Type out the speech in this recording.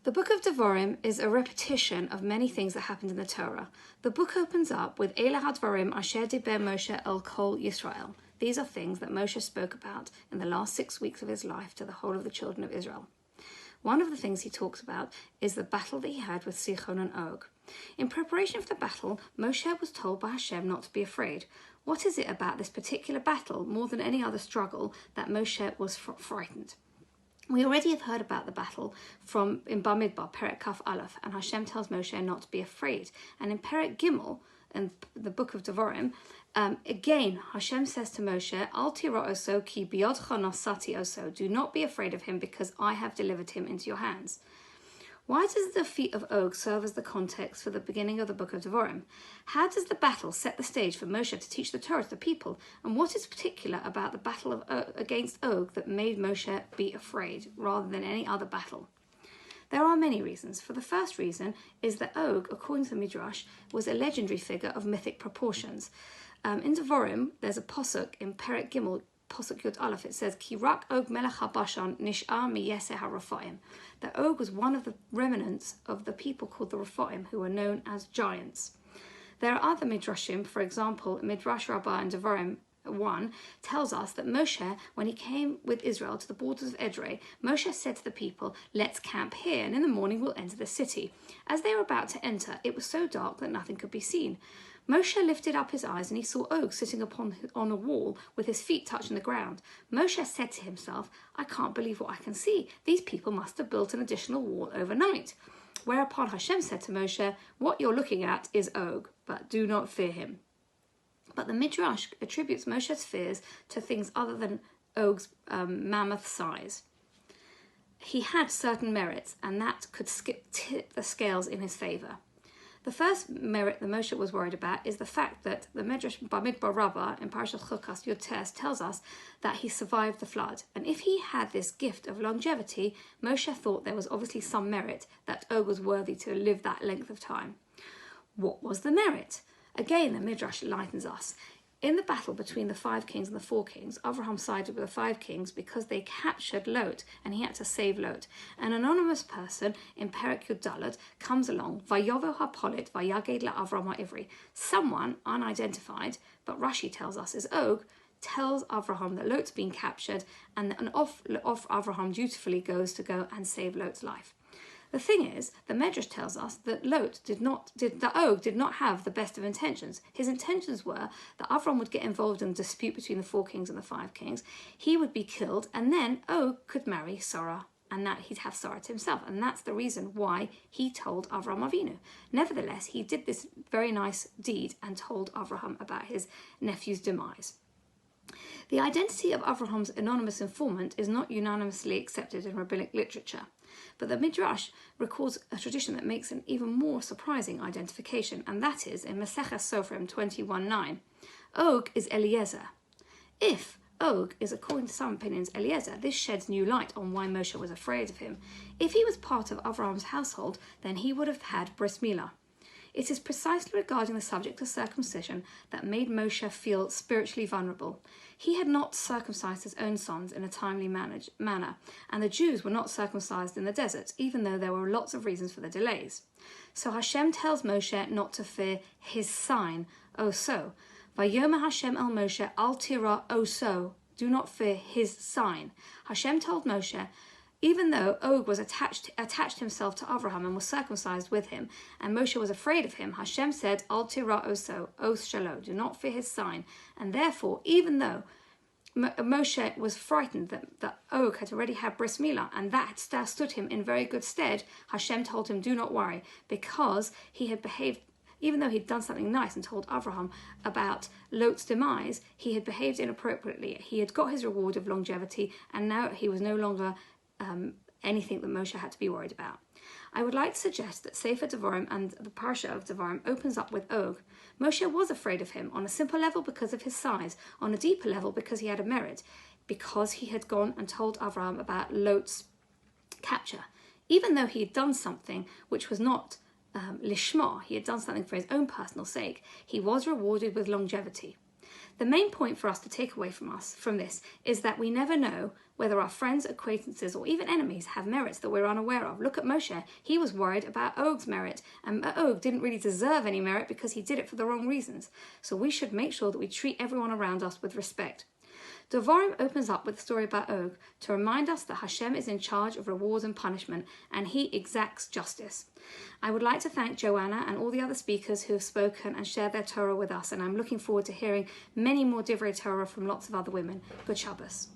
The book of Devarim is a repetition of many things that happened in the Torah. The book opens up with Eile Dvarim Asher Diber Moshe El Kol Yisrael. These are things that Moshe spoke about in the last 6 weeks of his life to the whole of the children of Israel. One of the things he talks about is the battle that he had with Sichon and Og. In preparation for the battle, Moshe was told by Hashem not to be afraid. What is it about this particular battle, more than any other struggle, that Moshe was frightened? We already have heard about the battle in Bamidbar, Perek Kaf Aleph, and Hashem tells Moshe not to be afraid. And in Perek Gimel, in the book of Devarim, again, Hashem says to Moshe, Al tira oso ki biyodcha nasati oso. Do not be afraid of him, because I have delivered him into your hands. Why does the defeat of Og serve as the context for the beginning of the book of Devarim? How does the battle set the stage for Moshe to teach the Torah to the people? And what is particular about the battle against Og that made Moshe be afraid rather than any other battle? There are many reasons. For the first reason is that Og, according to the Midrash, was a legendary figure of mythic proportions. In Devarim, there's a posuk in Perek Gimel, Posuk Yud Aleph, it says, Ki rak Og Melech Habashan nish'ar miyeseh ha-Raphaim. That Og was one of the remnants of the people called the Raphaim, who were known as giants. There are other Midrashim, for example, Midrash Rabbah and Devarim 1 tells us that Moshe, when he came with Israel to the borders of Edrei, Moshe said to the people, let's camp here, and in the morning we'll enter the city. As they were about to enter, it was so dark that nothing could be seen. Moshe lifted up his eyes and he saw Og sitting on a wall with his feet touching the ground. Moshe said to himself, I can't believe what I can see. These people must have built an additional wall overnight. Whereupon Hashem said to Moshe, what you're looking at is Og, but do not fear him. But the Midrash attributes Moshe's fears to things other than Og's mammoth size. He had certain merits, and that could tip the scales in his favour. The first merit that Moshe was worried about is the fact that the Midrash Bamidbar Rabbah in Parshas Yud Tes tells us that he survived the flood. And if he had this gift of longevity, Moshe thought there was obviously some merit that Og was worthy to live that length of time. What was the merit? Again, the Midrash enlightens us. In the battle between the 5 kings and the 4 kings, Avraham sided with the 5 kings because they captured Lot, and he had to save Lot. An anonymous person in Perek Yud Daled comes along, Vayovo hapolit vayaged la'Avram ha'ivri. Someone unidentified, but Rashi tells us is Og, tells Avraham that Lot's been captured, and off Avraham dutifully goes to go and save Lot's life. The thing is, the Midrash tells us that Og did not have the best of intentions. His intentions were that Avram would get involved in a dispute between the 4 kings and the 5 kings. He would be killed, and then Og could marry Sarah, and that he'd have Sarah to himself. And that's the reason why he told Avram Avinu. Nevertheless, he did this very nice deed and told Avraham about his nephew's demise. The identity of Avraham's anonymous informant is not unanimously accepted in rabbinic literature. But the Midrash records a tradition that makes an even more surprising identification, and that is in Masechet Sofrim 21:9. Og is Eliezer. If Og is, according to some opinions, Eliezer, this sheds new light on why Moshe was afraid of him. If he was part of Avraham's household, then he would have had bris milah. It is precisely regarding the subject of circumcision that made Moshe feel spiritually vulnerable. He had not circumcised his own sons in a timely manner, and the Jews were not circumcised in the desert, even though there were lots of reasons for the delays. So Hashem tells Moshe not to fear his sign, oso. Vayomer Hashem el Moshe al tira oso. Do not fear his sign. Hashem told Moshe, even though Og was attached himself to Avraham and was circumcised with him, and Moshe was afraid of him, Hashem said, Al tira oso, os shalo, do not fear his sign. And therefore, even though Moshe was frightened that Og had already had bris milah, and that stood him in very good stead, Hashem told him, do not worry, because he had behaved, even though he'd done something nice and told Avraham about Lot's demise, he had behaved inappropriately. He had got his reward of longevity, and now he was no longer anything that Moshe had to be worried about. I would like to suggest that Sefer Devarim and the Parsha of Devarim opens up with Og. Moshe was afraid of him on a simple level because of his size, on a deeper level because he had a merit, because he had gone and told Avraham about Lot's capture. Even though he had done something which was not lishma, he had done something for his own personal sake, he was rewarded with longevity. The main point for us to take away from this is that we never know whether our friends, acquaintances, or even enemies have merits that we're unaware of. Look at Moshe. He was worried about Og's merit, and Og didn't really deserve any merit because he did it for the wrong reasons. So we should make sure that we treat everyone around us with respect. Devarim opens up with a story about Og to remind us that Hashem is in charge of rewards and punishment, and he exacts justice. I would like to thank Joanna and all the other speakers who have spoken and shared their Torah with us, and I'm looking forward to hearing many more Divrei Torah from lots of other women. Good Shabbos.